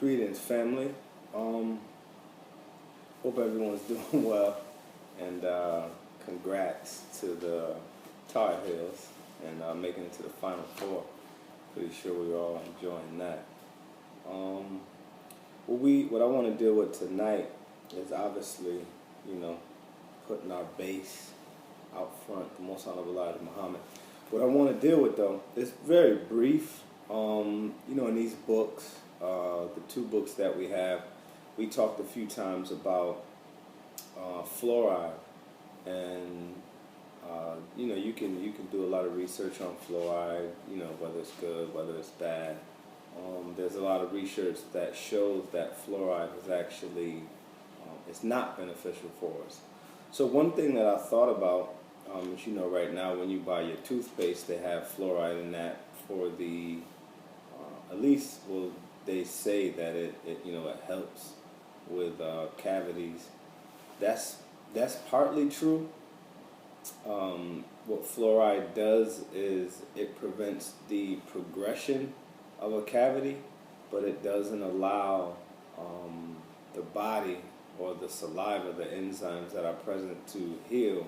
Greetings, family. Um, Hope everyone's doing well, and congrats to the Tar Heels and making it to the Final Four. Pretty sure we're all enjoying that. What I want to deal with tonight is obviously, you know, putting our base out front, the Most Honorable Elijah Muhammad. What I want to deal with, though, is very brief. In these books, the two books that we have, we talked a few times about fluoride, and you can do a lot of research on fluoride. Whether it's good, whether it's bad. There's a lot of research that shows that fluoride is actually it's not beneficial for us. So one thing that I thought about, is right now when you buy your toothpaste, they have fluoride in that for the at least, well, they say that it helps with cavities. That's partly true. What fluoride does is it prevents the progression of a cavity, but it doesn't allow the body or the saliva, the enzymes that are present, to heal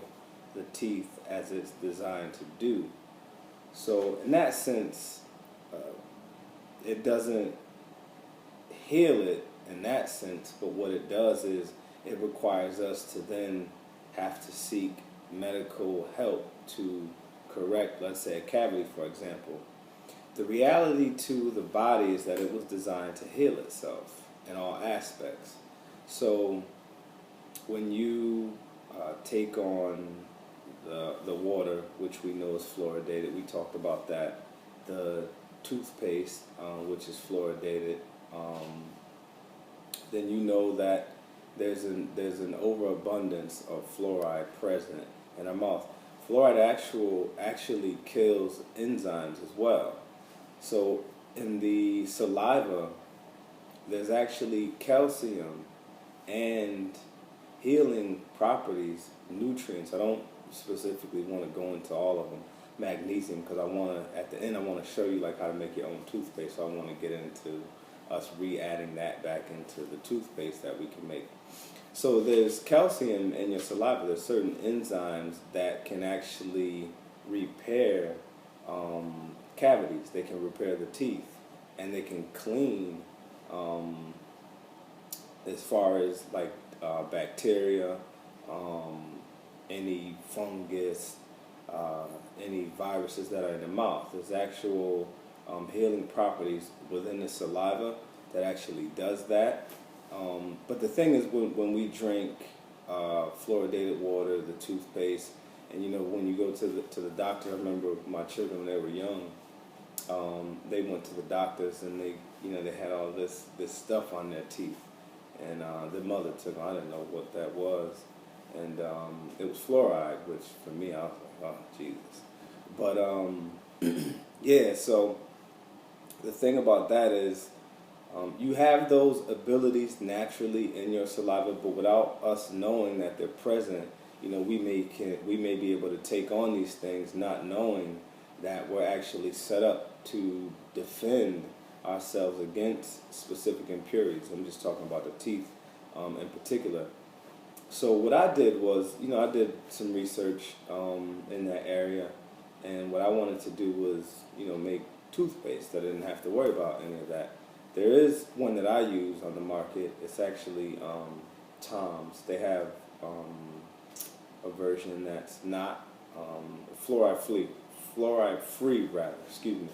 the teeth as it's designed to do. So in that sense, it doesn't heal it in that sense, but what it does is it requires us to then have to seek medical help to correct, let's say, a cavity, for example. The reality to the body is that it was designed to heal itself in all aspects. So when you take on the water, which we know is fluoridated, we talked about that, the toothpaste, which is fluoridated, then you know that there's an overabundance of fluoride present in our mouth. Fluoride actually kills enzymes as well. So in the saliva, there's actually calcium and healing properties, nutrients. I don't specifically want to go into all of them. Magnesium, because at the end I want to show you how to make your own toothpaste. So I want to get into us re-adding that back into the toothpaste that we can make. So there's calcium in your saliva. There's certain enzymes that can actually repair cavities. They can repair the teeth, and they can clean as far as bacteria, any fungus, any viruses that are in the mouth. There's actual healing properties within the saliva that actually does that. But the thing is, when we drink fluoridated water, the toothpaste, and when you go to the doctor, I remember my children when they were young, they went to the doctors and they had all this stuff on their teeth, and their mother took them. I didn't know what that was, and it was fluoride, which for me, I was like, oh Jesus. But yeah, so the thing about that is, you have those abilities naturally in your saliva, but without us knowing that they're present, we may be able to take on these things, not knowing that we're actually set up to defend ourselves against specific impurities. I'm just talking about the teeth in particular. So what I did was, I did some research in that area, and what I wanted to do was, make toothpaste. I didn't have to worry about any of that. There is one that I use on the market. It's actually Tom's. They have a version that's not fluoride free, rather. Excuse me.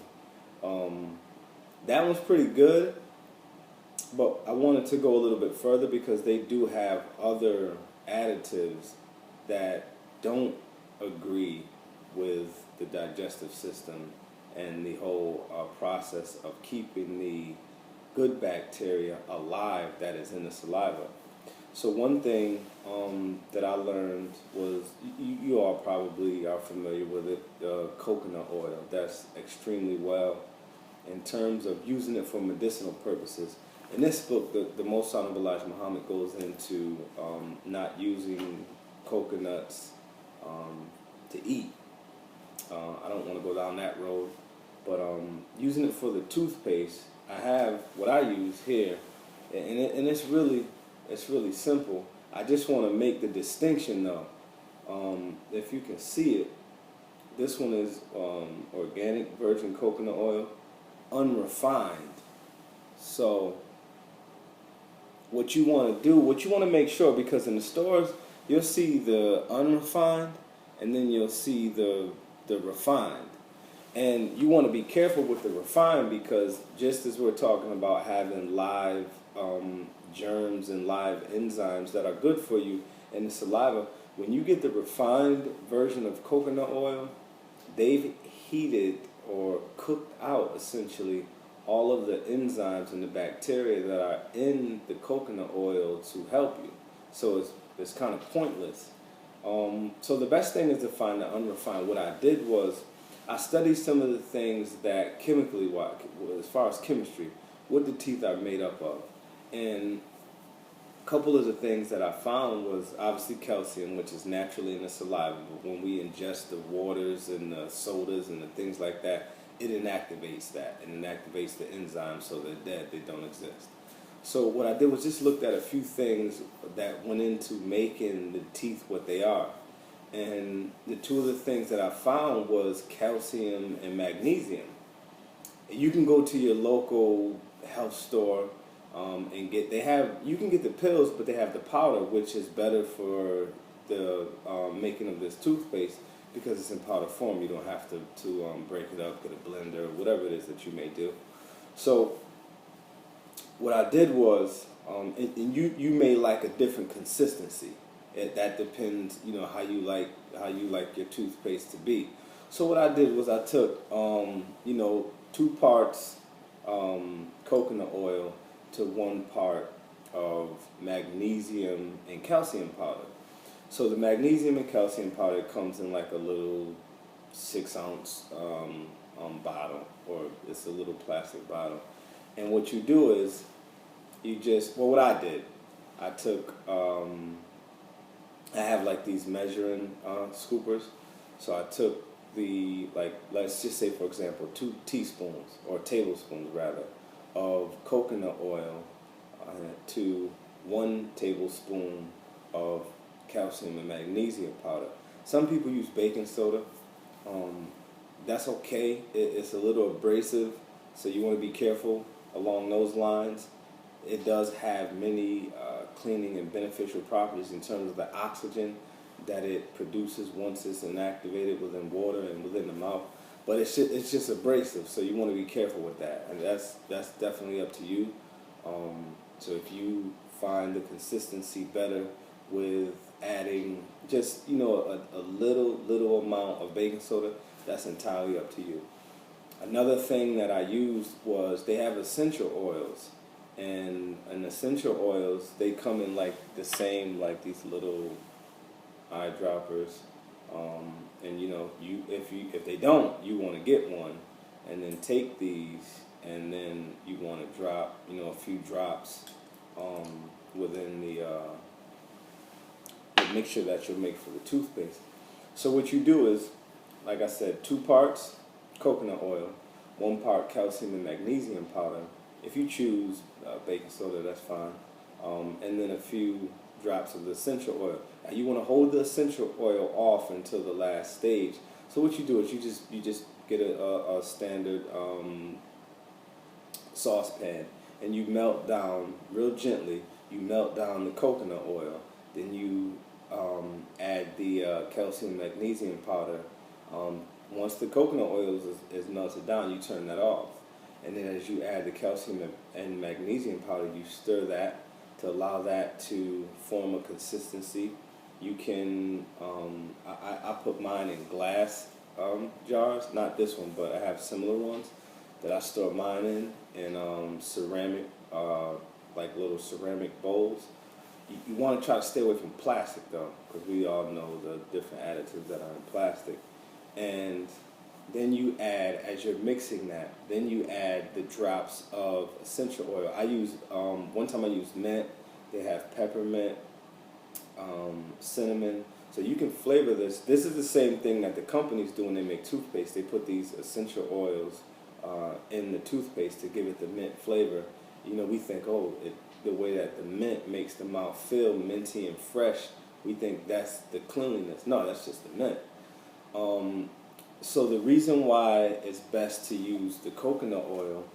That one's pretty good, but I wanted to go a little bit further because they do have other additives that don't agree with the digestive system and the whole process of keeping the good bacteria alive that is in the saliva. So one thing that I learned was, you all probably are familiar with it, coconut oil. That's extremely well in terms of using it for medicinal purposes. In this book, the Most Honorable Elijah Muhammad goes into not using coconuts to eat. I don't want to go down that road, but using it for the toothpaste, I have what I use here and it's really simple. I just want to make the distinction though. If you can see it, this one is organic virgin coconut oil, unrefined. So what you want to do, what you want to make sure, because in the stores you'll see the unrefined and then you'll see the refined. And you want to be careful with the refined, because just as we're talking about having live germs and live enzymes that are good for you in the saliva, when you get the refined version of coconut oil, they've heated or cooked out essentially all of the enzymes and the bacteria that are in the coconut oil to help you. So it's kind of pointless. So the best thing is to find the unrefined. What I did was I studied some of the things that chemically, as far as chemistry, what the teeth are made up of. And a couple of the things that I found was obviously calcium, which is naturally in the saliva. But when we ingest the waters and the sodas and the things like that, it inactivates that. It inactivates the enzymes, so they're dead, they don't exist. So what I did was just looked at a few things that went into making the teeth what they are. And the two of the things that I found was calcium and magnesium. You can go to your local health store and you can get the pills, but they have the powder, which is better for the making of this toothpaste, because it's in powder form. You don't have to break it up, get a blender, whatever it is that you may do. So what I did was, and you may like a different consistency. That depends, how you like your toothpaste to be. So what I did was I took 2 parts coconut oil to 1 part of magnesium and calcium powder. So the magnesium and calcium powder comes in like a little 6-ounce bottle, or it's a little plastic bottle. And what you do is what I did, I took I have like these measuring scoopers. So I took let's just say for example 2 teaspoons or tablespoons rather of coconut oil to 1 tablespoon of calcium and magnesium powder. Some people use baking soda. That's okay. It's a little abrasive, so you want to be careful along those lines. It does have many cleaning and beneficial properties in terms of the oxygen that it produces once it's inactivated within water and within the mouth. But it's just abrasive, so you want to be careful with that. And that's definitely up to you. So if you find the consistency better with adding just a little amount of baking soda, that's entirely up to you. Another thing that I used was they have essential oils. And essential oils, they come in like the same, like these little eyedroppers. And if they don't, you want to get one, and then take these, and then you want to drop a few drops within the mixture that you'll make for the toothpaste. So what you do is, like I said, 2 parts coconut oil, 1 part calcium and magnesium powder. If you choose baking soda, that's fine. And then a few drops of the essential oil. Now you want to hold the essential oil off until the last stage. So what you do is you just get a standard saucepan, and you melt down real gently. You melt down the coconut oil. Then you add the calcium magnesium powder. Once the coconut oil is melted down, you turn that off. And then as you add the calcium and magnesium powder, you stir that to allow that to form a consistency. You can, I put mine in glass jars, not this one, but I have similar ones that I store mine in ceramic, like little ceramic bowls. You want to try to stay away from plastic though, because we all know the different additives that are in plastic. And then you add, as you're mixing that, then you add the drops of essential oil. I use, one time I used mint. They have peppermint, cinnamon. So you can flavor this. This is the same thing that the companies do when they make toothpaste. They put these essential oils in the toothpaste to give it the mint flavor. we think, oh, the way that the mint makes the mouth feel minty and fresh, we think that's the cleanliness. No, that's just the mint. So the reason why it's best to use the coconut oil,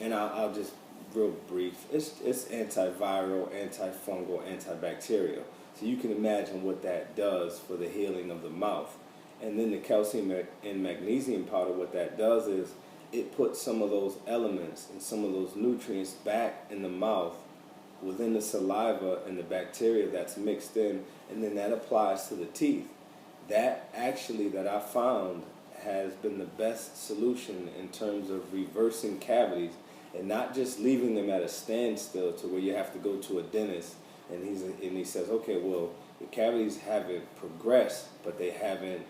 and I'll just real brief, it's antiviral, antifungal, antibacterial. So you can imagine what that does for the healing of the mouth. And then the calcium and magnesium powder, what that does is it puts some of those elements and some of those nutrients back in the mouth within the saliva and the bacteria that's mixed in, and then that applies to the teeth. That actually, that I found, has been the best solution in terms of reversing cavities and not just leaving them at a standstill to where you have to go to a dentist and he says, okay, well, the cavities haven't progressed, but they haven't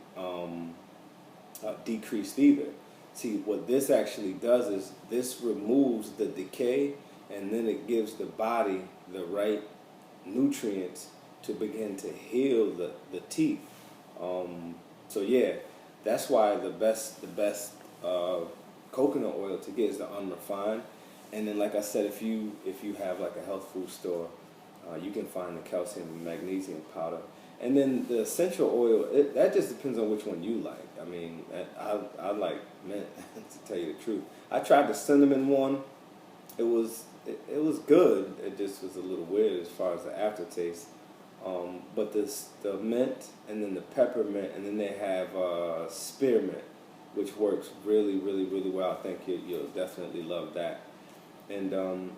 decreased either. See, what this actually does is this removes the decay, and then it gives the body the right nutrients to begin to heal the teeth. So yeah, that's why the best coconut oil to get is the unrefined. And then, like I said, if you have like a health food store, you can find the calcium and magnesium powder. And then the essential oil, that just depends on which one you like. I mean, I like mint, to tell you the truth. I tried the cinnamon one. It was good. It just was a little weird as far as the aftertaste. But the mint, and then the peppermint, and then they have spearmint, which works really, really, really well. I think you'll definitely love that. And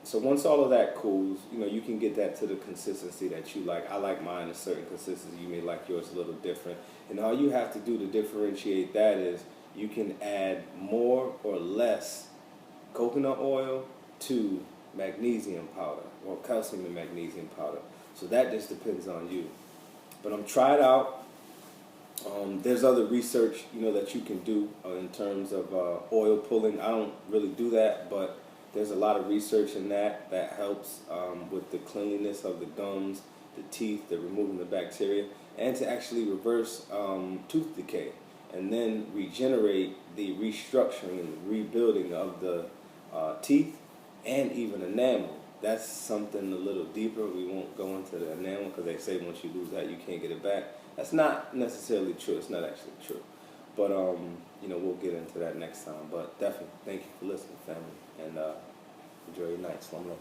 so once all of that cools, you can get that to the consistency that you like. I like mine a certain consistency. You may like yours a little different. And all you have to do to differentiate that is you can add more or less coconut oil to magnesium powder, or calcium and magnesium powder. So that just depends on you. But try it out. There's other research, that you can do in terms of oil pulling. I don't really do that, but there's a lot of research in that helps with the cleanliness of the gums, the teeth, the removing the bacteria, and to actually reverse tooth decay, and then regenerate the restructuring and the rebuilding of the teeth and even enamel. That's something a little deeper. We won't go into the enamel because they say once you lose that, you can't get it back. That's not necessarily true. It's not actually true. But, we'll get into that next time. But definitely, thank you for listening, family. And enjoy your night. Slum love.